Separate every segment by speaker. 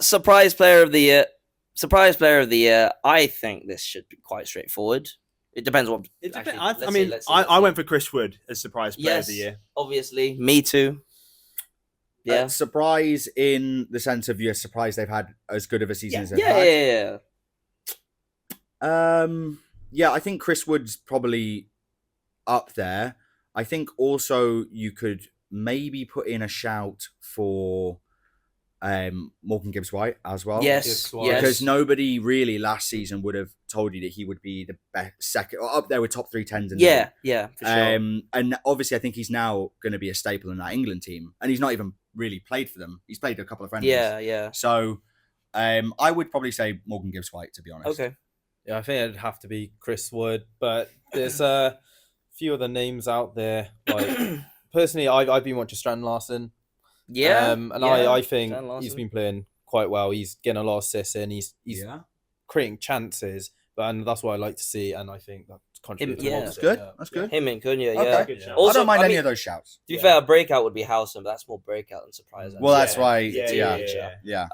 Speaker 1: Surprise player of the year. Surprise player of the year. I think this should be quite straightforward. It depends what.
Speaker 2: I went for Chris Wood as surprise player of the year.
Speaker 1: Obviously, me too. Yeah,
Speaker 3: surprise in the sense of you're surprised they've had as good of a season as they've
Speaker 1: had.
Speaker 3: Yeah, I think Chris Wood's probably up there. I think also you could maybe put in a shout for Morgan Gibbs-White as well.
Speaker 1: Yes,
Speaker 3: because nobody really last season would have told you that he would be the best second or up there with top 3 10s.
Speaker 1: Yeah, for sure.
Speaker 3: And obviously, I think he's now going to be a staple in that England team, and he's not even really played for them. He's played a couple of friendlies.
Speaker 1: Yeah.
Speaker 3: So, I would probably say Morgan Gibbs-White, to be honest.
Speaker 1: Okay.
Speaker 4: Yeah, I think it'd have to be Chris Wood, but there's a few other names out there. Like personally, I've been watching Strand Larson. I think he's been playing quite well. He's getting a lot of assists in. He's creating chances, and that's what I like to see. And I think that contributes.
Speaker 3: That's good. That's good.
Speaker 1: Him and Cunha.
Speaker 3: Okay.
Speaker 1: Yeah.
Speaker 3: Also, I don't mind any of those shouts.
Speaker 1: To be fair, a breakout would be Howson, but that's more breakout than surprise.
Speaker 3: Well, that's why. Yeah.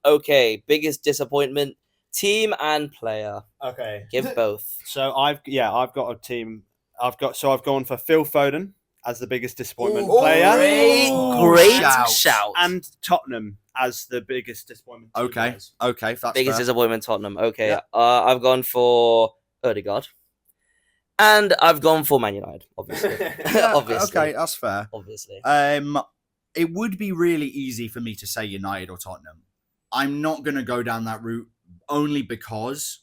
Speaker 1: Okay. Biggest disappointment. Team and player.
Speaker 2: Okay.
Speaker 1: Give both.
Speaker 2: So I've got a team. I've gone for Phil Foden as the biggest disappointment player.
Speaker 1: Great shout.
Speaker 2: And Tottenham as the biggest disappointment.
Speaker 3: Okay. That's
Speaker 1: biggest
Speaker 3: fair.
Speaker 1: disappointment, Tottenham. Okay. Yeah. I've gone for Ødegaard. And I've gone for Man United, obviously.
Speaker 3: Okay, that's fair.
Speaker 1: Obviously.
Speaker 3: It would be really easy for me to say United or Tottenham. I'm not going to go down that route only because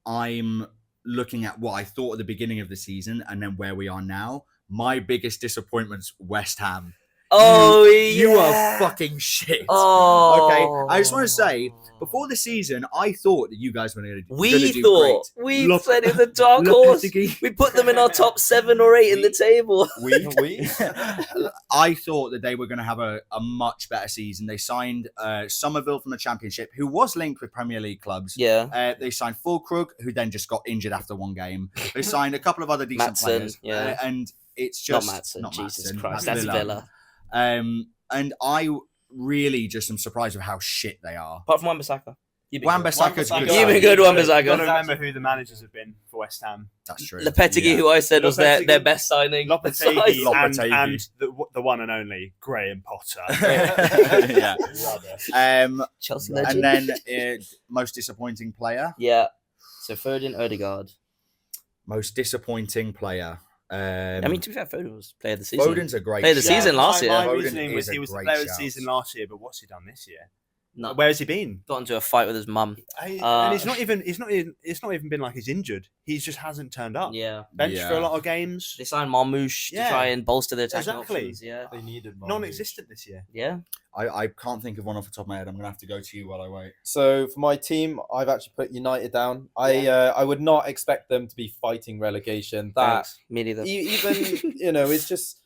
Speaker 3: I'm looking at what I thought at the beginning of the season and then where we are now. My biggest disappointment's West Ham.
Speaker 1: Oh,
Speaker 3: you are fucking shit.
Speaker 1: Oh,
Speaker 3: okay. I just want to say, before the season, I thought that you guys were going to do great.
Speaker 1: We said it's a dark horse. We put them in our top 7 or 8 in the table.
Speaker 3: I thought that they were going to have a much better season. They signed Somerville from the Championship, who was linked with Premier League clubs.
Speaker 1: Yeah.
Speaker 3: They signed Fulkrug, who then just got injured after one game. They signed a couple of other decent players.
Speaker 1: Yeah.
Speaker 3: And it's just
Speaker 1: not Jesus
Speaker 3: Maatsen.
Speaker 1: Christ. That's Villa.
Speaker 3: And I really just am surprised with how shit they are.
Speaker 1: Apart from Wan-Bissaka.
Speaker 3: Wan-Bissaka's good.
Speaker 1: You've been good, Wan-Bissaka.
Speaker 2: You've got to remember who the managers have been for West Ham.
Speaker 3: That's true.
Speaker 1: Lopetegui, who I said was their best signing.
Speaker 2: Lopetegui and the one and only Graham Potter.
Speaker 1: Chelsea legend.
Speaker 3: And then most disappointing player.
Speaker 1: Yeah. So Foden, Ødegaard.
Speaker 3: Most disappointing player.
Speaker 1: To be fair, Foden was player of the season.
Speaker 3: Foden's a great
Speaker 1: player of the season last year.
Speaker 2: My reasoning was he was the player of the season last year, but what's he done this year?
Speaker 1: No.
Speaker 2: Where has he been?
Speaker 1: Got into a fight with his mum.
Speaker 2: And it's not even been like he's injured. He just hasn't turned up.
Speaker 1: Yeah.
Speaker 2: Bench for a lot of games.
Speaker 1: They signed Marmouche to try and bolster their attacking options.
Speaker 2: Yeah.
Speaker 4: They needed Marmouche.
Speaker 2: Non-existent this year.
Speaker 1: Yeah.
Speaker 3: I can't think of one off the top of my head. I'm going to have to go to you while I wait.
Speaker 4: So for my team, I've actually put United down. I would not expect them to be fighting relegation.
Speaker 1: Me neither.
Speaker 4: Even, it's just...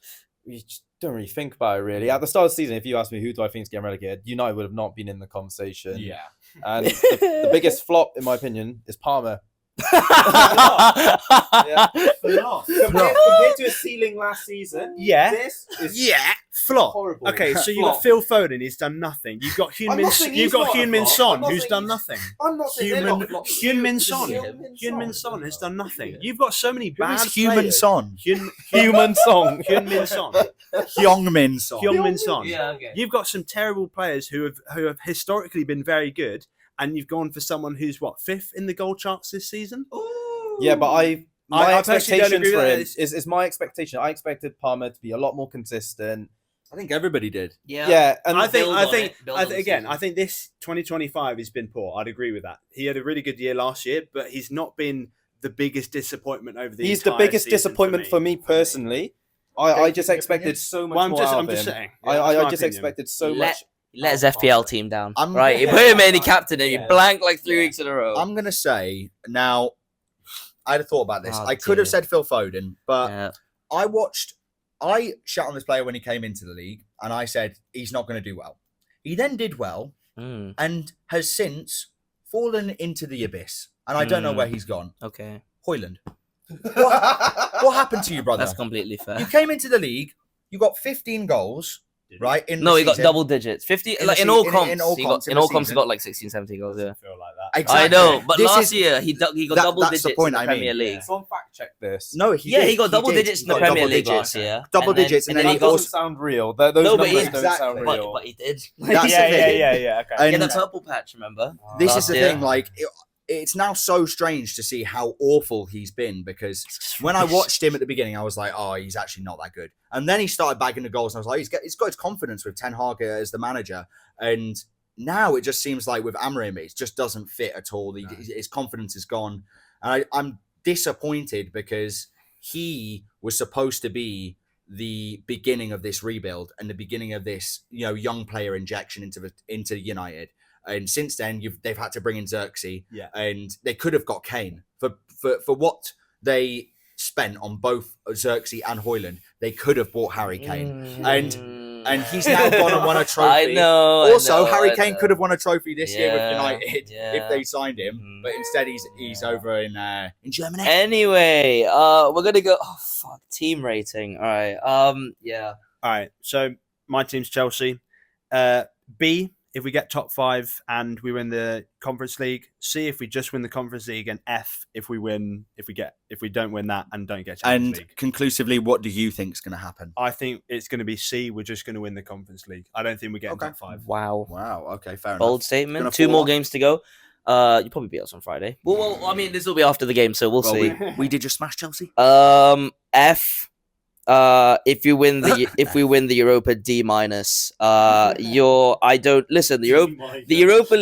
Speaker 4: You just don't really think about it, really. At the start of the season, if you asked me who do I think is getting relegated, United would have not been in the conversation.
Speaker 3: Yeah.
Speaker 4: And the biggest flop, in my opinion, is Palmer.
Speaker 5: Compared to a ceiling last season, this is
Speaker 2: flop.
Speaker 5: Horrible.
Speaker 2: Okay, so you've got Phil Foden, he's done nothing. You've got Heung-min Son, who's done nothing.
Speaker 5: I'm not saying
Speaker 2: Heung-min Son has done nothing. You've got so many bad players.
Speaker 3: Heung-min Son.
Speaker 2: Heung-min Son.
Speaker 3: Heung-min Son.
Speaker 2: Heung-min Son.
Speaker 1: Yeah, okay.
Speaker 2: You've got some terrible players who have historically been very good, and you've gone for someone who's 5th in the goal charts this season.
Speaker 1: Ooh.
Speaker 4: Yeah, but my expectation for him is my expectation. I expected Palmer to be a lot more consistent.
Speaker 3: I think everybody did.
Speaker 4: Yeah, and
Speaker 2: I think this 2025 has been poor. I'd agree with that. He had a really good year last year, but he's not been the biggest disappointment over the entire season.
Speaker 4: He's the biggest disappointment for me personally. I just expected so much more out of him.
Speaker 2: I'm just saying.
Speaker 4: I just expected so much.
Speaker 1: He let his FPL team down. Right, he put him in, he captained him, he blanked like 3 weeks in a row.
Speaker 3: I'm going to say, now, I had a thought about this. I could have said Phil Foden, but I shot on this player when he came into the league, and I said, he's not going to do well. He then did well, and has since fallen into the abyss, and I don't know where he's gone.
Speaker 1: Okay.
Speaker 3: Højlund. What happened to you, brother?
Speaker 1: That's completely fair.
Speaker 3: You came into the league, you got 15 goals, right?
Speaker 1: He got double digits. 50
Speaker 3: In
Speaker 1: like
Speaker 3: the
Speaker 1: in all
Speaker 3: se-
Speaker 1: comps.
Speaker 3: in all
Speaker 1: He
Speaker 3: comps
Speaker 1: got,
Speaker 3: in
Speaker 1: in
Speaker 3: the
Speaker 1: all comps he
Speaker 3: season.
Speaker 1: got like 16, 17 goals. Yeah.
Speaker 2: Feel like that.
Speaker 3: Exactly.
Speaker 1: I know, but
Speaker 3: This
Speaker 1: last
Speaker 3: is-
Speaker 1: year he got double
Speaker 3: that's the
Speaker 1: digits
Speaker 3: point
Speaker 1: in the
Speaker 3: I mean.
Speaker 1: Premier League.
Speaker 4: Someone fact check this.
Speaker 3: No,
Speaker 1: He
Speaker 3: did.
Speaker 1: got double
Speaker 3: did.
Speaker 1: digits in
Speaker 3: He
Speaker 1: the
Speaker 3: got
Speaker 1: Premier
Speaker 3: double
Speaker 1: League
Speaker 3: digits.
Speaker 1: last year.
Speaker 3: Double digits, and then
Speaker 1: he
Speaker 3: he
Speaker 4: That
Speaker 3: also
Speaker 4: doesn't sound real. Those
Speaker 1: No, but
Speaker 4: numbers
Speaker 1: he-
Speaker 4: don't sound
Speaker 3: exactly.
Speaker 4: real.
Speaker 1: But he did.
Speaker 3: That's the
Speaker 2: Yeah,
Speaker 3: thing.
Speaker 2: okay.
Speaker 3: And-
Speaker 1: He had a purple patch, remember?
Speaker 3: This
Speaker 1: Last
Speaker 3: is the
Speaker 1: year.
Speaker 3: thing, like it's now so strange to see how awful he's been, because when I watched him at the beginning, I was like, oh, he's actually not that good. And then he started bagging the goals, and I was like, he's got his confidence with Ten Hag as the manager. And now it just seems like with Amorim, it just doesn't fit at all. His confidence is gone. And I'm disappointed because he was supposed to be the beginning of this rebuild and the beginning of this, young player injection into United. And since then, they've had to bring in Xerxes, and they could have got Kane for what they spent on both Xerxes and Højlund. They could have bought Harry Kane, and he's now gone and won a trophy.
Speaker 1: I know.
Speaker 3: Also, Harry Kane could have won a trophy this year with United if they signed him, but instead he's over in Germany.
Speaker 1: Anyway, we're gonna go. Oh fuck, team rating. All right. Yeah.
Speaker 2: All right. So my team's Chelsea. B, if we get top 5 and we win the Conference League. C, if we just win the Conference League, and F, if we don't win that and don't get Champions League.
Speaker 3: And conclusively, what do you think is going to happen?
Speaker 2: I think it's going to be C. We're just going to win the Conference League. I don't think we're getting top 5.
Speaker 1: Wow.
Speaker 3: Okay, fair enough.
Speaker 1: Bold statement. 2 more games to go. You probably beat us on Friday. Well, I mean, this will be after the game, so we'll see.
Speaker 3: We did just smash Chelsea.
Speaker 1: F. If we win the Europa D minus, I don't listen. The Europa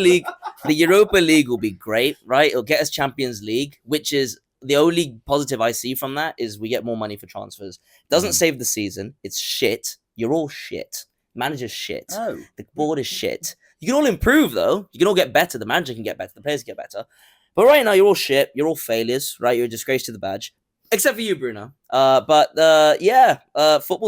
Speaker 1: League will be great, right? It'll get us Champions League, which is the only positive I see from that is we get more money for transfers. Doesn't save the season. It's shit. You're all shit. Manager's shit.
Speaker 3: Oh.
Speaker 1: The board is shit. You can all improve though. You can all get better. The manager can get better. The players can get better. But right now you're all shit. You're all failures, right? You're a disgrace to the badge. Except for you, Bruno. Football's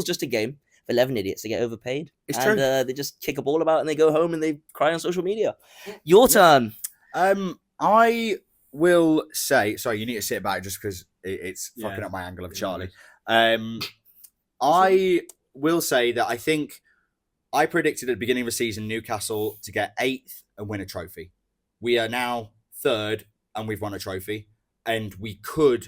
Speaker 1: just a game for 11 idiots to get overpaid.
Speaker 3: It's true.
Speaker 1: They just kick a ball about and they go home and they cry on social media. Your turn.
Speaker 3: I will say, sorry, you need to sit back just because it's fucking up my angle of Charlie. I will say that I think I predicted at the beginning of the season Newcastle to get 8th and win a trophy. We are now 3rd and we've won a trophy, and we could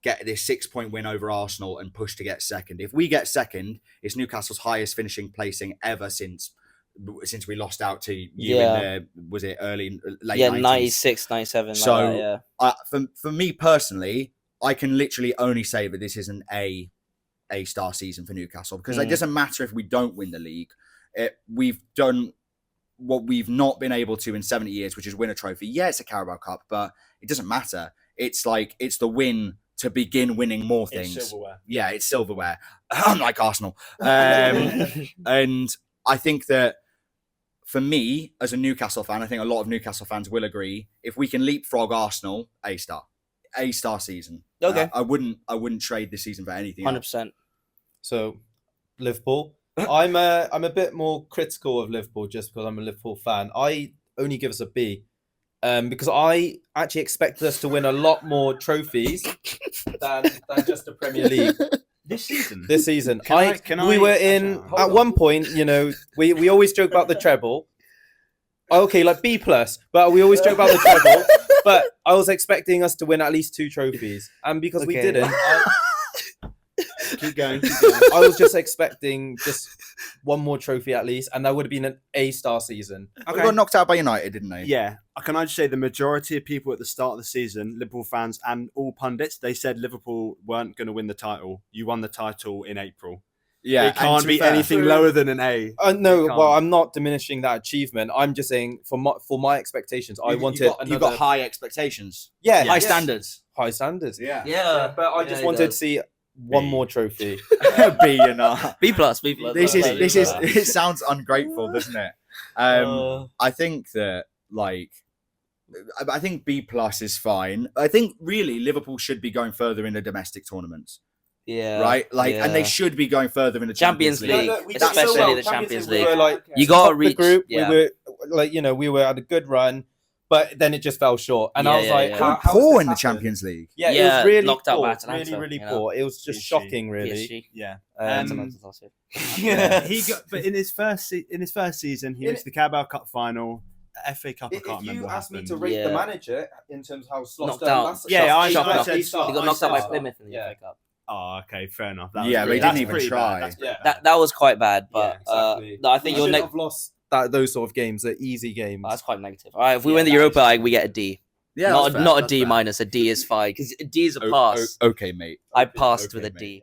Speaker 3: get this 6-point win over Arsenal and push to get 2nd. If we get 2nd, it's Newcastle's highest finishing placing ever since we lost out to you in the, was it late 90s?
Speaker 1: 96, 97.
Speaker 3: So for me personally, I can literally only say that this is an A-star season for Newcastle, because it doesn't matter if we don't win the league. We've done what we've not been able to in 70 years, which is win a trophy. Yeah, it's a Carabao Cup, but it doesn't matter. It's the win to begin winning more things.
Speaker 2: It's silverware.
Speaker 3: Yeah, it's silverware. Unlike Arsenal. And I think that for me, as a Newcastle fan, I think a lot of Newcastle fans will agree, if we can leapfrog Arsenal, A-star season.
Speaker 1: Okay.
Speaker 3: I wouldn't trade this season for anything
Speaker 1: 100%.
Speaker 4: So, Liverpool. I'm a bit more critical of Liverpool just because I'm a Liverpool fan. I only give us a B. Because I actually expected us to win a lot more trophies than just the Premier League
Speaker 2: this season.
Speaker 4: We were in at one point. We always joke about the treble. Okay, like B+, but we always joke about the treble. But I was expecting us to win at least 2 trophies, and because we didn't.
Speaker 2: Keep going.
Speaker 4: I was just expecting just one more trophy at least, and that would have been an A-star season.
Speaker 3: We got knocked out by United, didn't they?
Speaker 2: Yeah. Can I just say the majority of people at the start of the season, Liverpool fans and all pundits, they said Liverpool weren't going to win the title. You won the title in April.
Speaker 3: Yeah,
Speaker 2: it can't be anything lower than an A.
Speaker 4: No, well, I'm not diminishing that achievement. I'm just saying for my expectations, I wanted
Speaker 3: you got high expectations.
Speaker 4: Yeah,
Speaker 3: high standards.
Speaker 4: High standards.
Speaker 1: Yeah.
Speaker 4: But I just wanted to see one more trophy.
Speaker 3: B,
Speaker 1: B+.
Speaker 3: This is it sounds ungrateful, doesn't it? I think that I think B+ is fine. I think really Liverpool should be going further in the domestic tournaments.
Speaker 1: Yeah.
Speaker 3: Right? And they should be going further in the Champions League.
Speaker 1: Especially the Champions League.
Speaker 4: We were
Speaker 1: you got to reach
Speaker 4: the group.
Speaker 1: Yeah.
Speaker 4: We were we were at a good run, but then it just fell short. And I was like,
Speaker 3: They
Speaker 4: how
Speaker 3: were
Speaker 4: has
Speaker 3: poor
Speaker 4: this
Speaker 3: in the
Speaker 4: happened?
Speaker 3: Champions League.
Speaker 4: Yeah, it
Speaker 1: Yeah,
Speaker 4: was really
Speaker 1: knocked out
Speaker 4: poor,
Speaker 1: by Atalanta,
Speaker 4: really, really
Speaker 1: you know.
Speaker 4: poor. It was just
Speaker 2: PSG.
Speaker 4: shocking, really.
Speaker 1: PSG.
Speaker 2: Yeah.
Speaker 1: Atalanta last year.
Speaker 2: Yeah, he got, but in his first season, he went to the Carabao Cup final, FA Cup. I can't
Speaker 4: If
Speaker 2: remember.
Speaker 4: you
Speaker 2: what
Speaker 4: asked me
Speaker 2: happened.
Speaker 4: to rate
Speaker 1: Yeah.
Speaker 4: the manager in terms of how Slot's
Speaker 1: Knocked
Speaker 4: done
Speaker 1: out.
Speaker 4: last
Speaker 2: Yeah, I
Speaker 1: Shocked
Speaker 2: said
Speaker 1: He got knocked out by
Speaker 2: start.
Speaker 1: Plymouth in the
Speaker 4: Yeah.
Speaker 1: FA Cup.
Speaker 2: Oh, okay, fair enough.
Speaker 3: Yeah,
Speaker 1: they
Speaker 2: that's
Speaker 3: didn't even
Speaker 2: pretty
Speaker 3: try.
Speaker 2: Bad. That's pretty
Speaker 4: Yeah.
Speaker 2: bad.
Speaker 1: That was quite bad, but
Speaker 4: exactly.
Speaker 1: no, I think
Speaker 4: you
Speaker 1: your
Speaker 4: shouldn't
Speaker 1: next.
Speaker 4: have lost those sort of games. They're easy games.
Speaker 1: That's quite negative. All right, if we
Speaker 2: Yeah,
Speaker 1: win the
Speaker 2: that
Speaker 1: Europa
Speaker 2: is-
Speaker 1: League, we get a D.
Speaker 3: Yeah,
Speaker 1: not
Speaker 3: that's fair,
Speaker 1: not a
Speaker 3: that's
Speaker 1: D
Speaker 3: fair.
Speaker 1: minus. A D is fine because D is a pass.
Speaker 3: Okay, mate.
Speaker 1: I passed with
Speaker 3: okay,
Speaker 1: a
Speaker 3: mate.
Speaker 1: D.